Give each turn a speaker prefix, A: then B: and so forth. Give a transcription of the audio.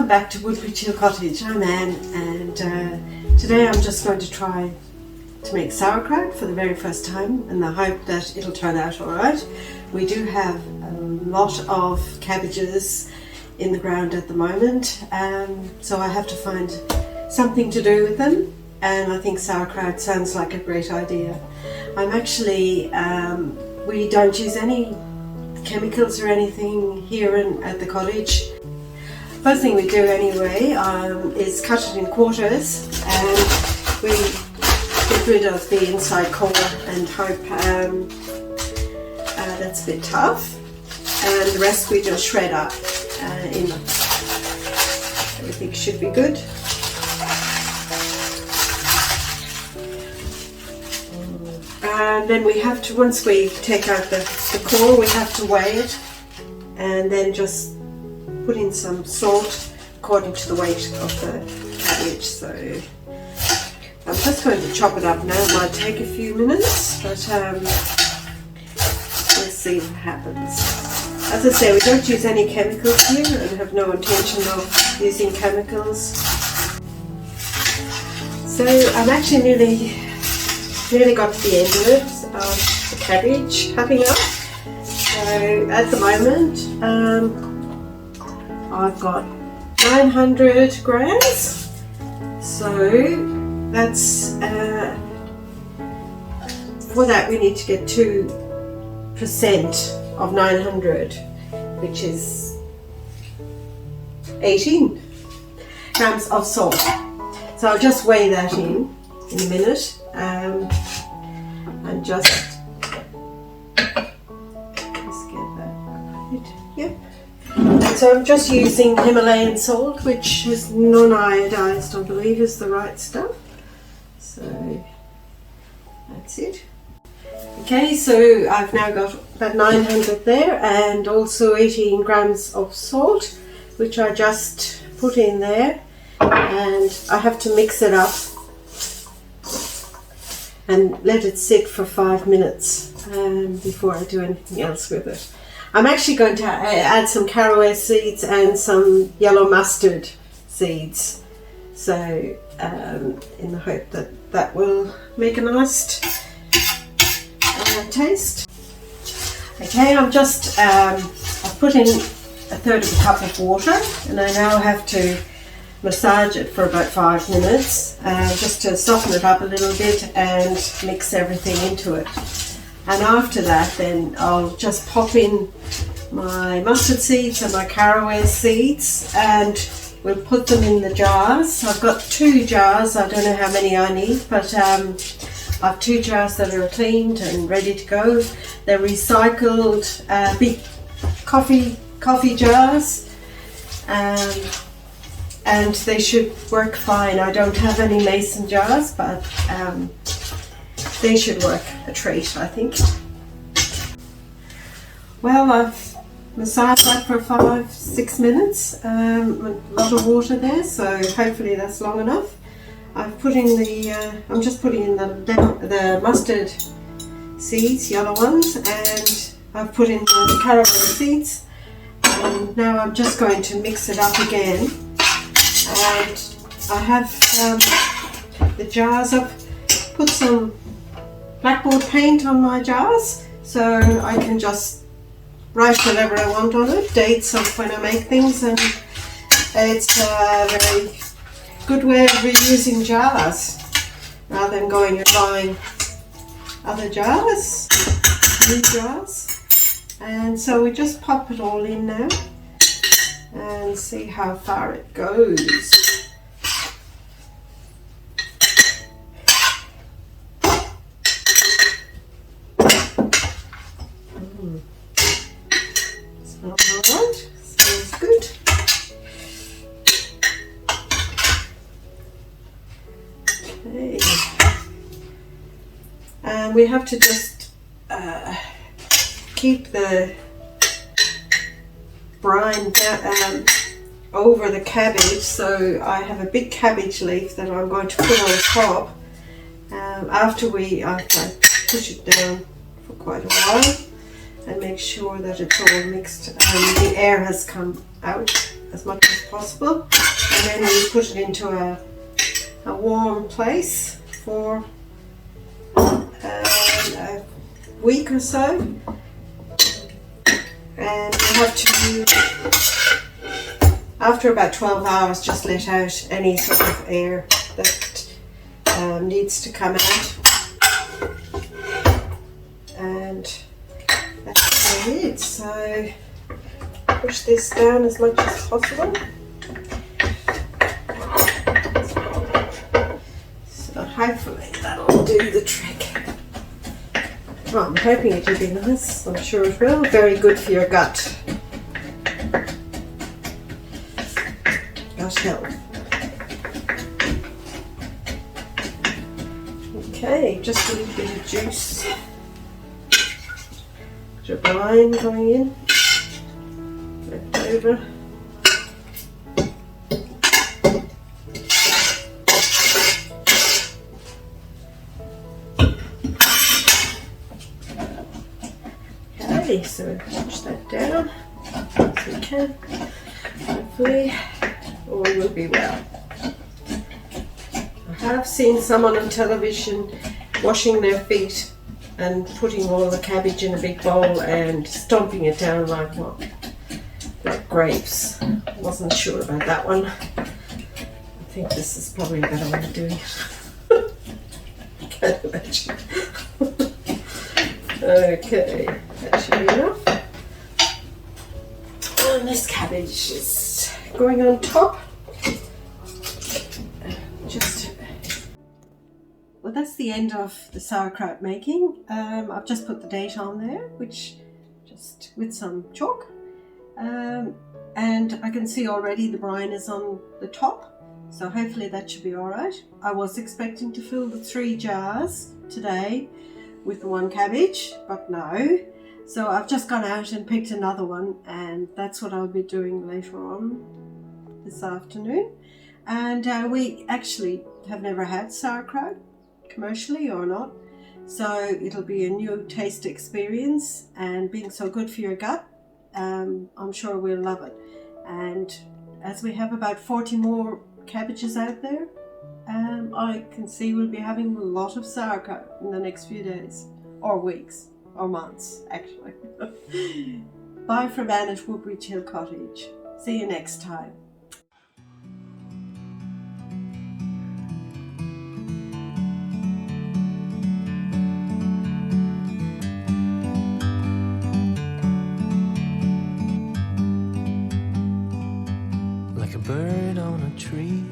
A: Welcome back to Woodbridge Cottage. I'm Anne, and today I'm just going to try to make sauerkraut for the very first time in the hope that it'll turn out alright. We do have a lot of cabbages in the ground at the moment, so I have to find something to do with them, and I think sauerkraut sounds like a great idea. I'm actually, we don't use any chemicals or anything here at the cottage. First thing we do anyway is cut it in quarters, and we get rid of the inside core and hope that's a bit tough, and the rest we just shred up. Everything should be good. And then we have to, once we take out the core, we have to weigh it and then just put in some salt according to the weight of the cabbage. So I'm just going to chop it up now. It might take a few minutes, but we'll see what happens. As I say, we don't use any chemicals here and have no intention of using chemicals. So I'm actually nearly got to the end of it, of the cabbage cutting up. So at the moment, I've got 900 grams. So that's for that we need to get 2% of 900, which is 18 grams of salt. So I'll just weigh that in a minute. And just get that right. Yep. And so I'm just using Himalayan salt, which is non-iodized, I believe is the right stuff. So that's it. Okay, so I've now got that 900 there, and also 18 grams of salt, which I just put in there, and I have to mix it up and let it sit for 5 minutes before I do anything else with it. I'm actually going to add some caraway seeds and some yellow mustard seeds, so in the hope that that will make a nice taste. Okay, I've put in 1/3 of a cup of water, and I now have to massage it for about 5 minutes, just to soften it up a little bit and mix everything into it. And after that, then I'll just pop in my mustard seeds and my caraway seeds, and we'll put them in the jars. I've got 2 jars. I don't know how many I need, but I've 2 jars that are cleaned and ready to go. They're recycled big coffee jars. And they should work fine. I don't have any mason jars, but they should work a treat, I think. Well, I've massaged that for 5-6 minutes. A lot of water there, so hopefully that's long enough. I've put in I'm just putting in the mustard seeds, yellow ones, and I've put in the caraway seeds. And now I'm just going to mix it up again. And I have the jars. I've put some blackboard paint on my jars, so I can just write whatever I want on it, dates of when I make things, and it's a very good way of reusing jars rather than going and buying other jars, new jars. And so we just pop it all in now and see how far it goes. Smells alright, smells good. Okay. And we have to just keep the brine over the cabbage. So I have a big cabbage leaf that I'm going to put on top after I push it down for quite a while and make sure that it's all mixed and the air has come out as much as possible, and then we put it into a warm place for a week or so, and you have to, after about 12 hours, just let out any sort of air that needs to come out, and that's it. So push this down as much as possible. So hopefully that'll do the trick. Well, I'm hoping it will be nice. I'm sure it will. Very good for your gut. Gut health. Okay, just a little bit of juice. Bit of brine going in. Left over. Okay, so push that down as we can. Hopefully all will be well. I have seen someone on television washing their feet and putting all the cabbage in a big bowl and stomping it down like what? Like grapes. Wasn't sure about that one. I think this is probably a better way of doing it. Can't imagine. Okay, that should be enough. And this cabbage is going on top. Well, that's the end of the sauerkraut making. I've just put the date on there, which just with some chalk. And I can see already the brine is on the top, so hopefully that should be all right. I was expecting to fill the 3 jars today with the 1 cabbage, but no. So I've just gone out and picked another one, and that's what I'll be doing later on this afternoon. And we actually have never had sauerkraut, commercially or not, so it'll be a new taste experience, and being so good for your gut, I'm sure we'll love it. And as we have about 40 more cabbages out there, I can see we'll be having a lot of sauerkraut in the next few days, or weeks, or months actually. Bye from Anne at Woodbridge Hill Cottage. See you next time.
B: Like a bird on a tree,